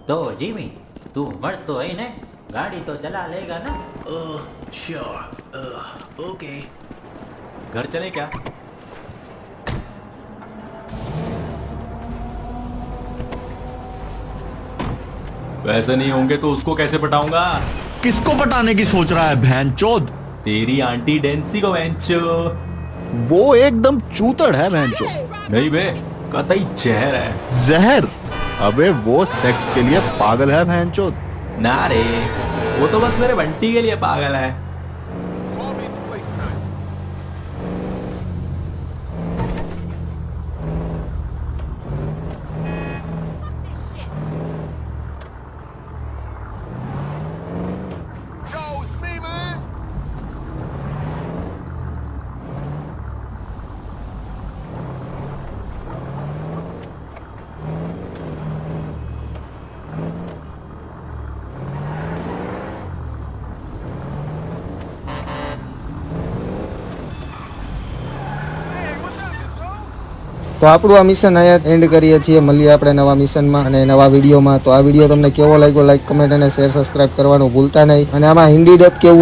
तो जिमी तू मर तो है ना, गाड़ी तो चला लेगा ना? Sure okay. घर चले क्या? वैसे नहीं होंगे तो उसको कैसे पटाऊंगा? किसको पटाने की सोच रहा है भैंचोद? तेरी आंटी डेंसी को बेंचो। वो एकदम चूतड़ है भैंचो। नहीं बे, कतई जहर है। जहर? अबे वो सेक्स के लिए पागल है भैंचोद। ना रे, वो तो बस मेरे बंटी के लिए पागल है। તો આપણું આ મિશન અહીંયા એન્ડ કરીએ છીએ. મળીએ આપણે નવા મિશનમાં અને નવા વિડીયોમાં. તો આ વિડીયો તમને કેવો લાગ્યો, લાઈક, કમેન્ટ અને શેર, સબસ્ક્રાઇબ કરવાનું ભૂલતા નહીં. અને આમાં હિન્દી ડબ કેવું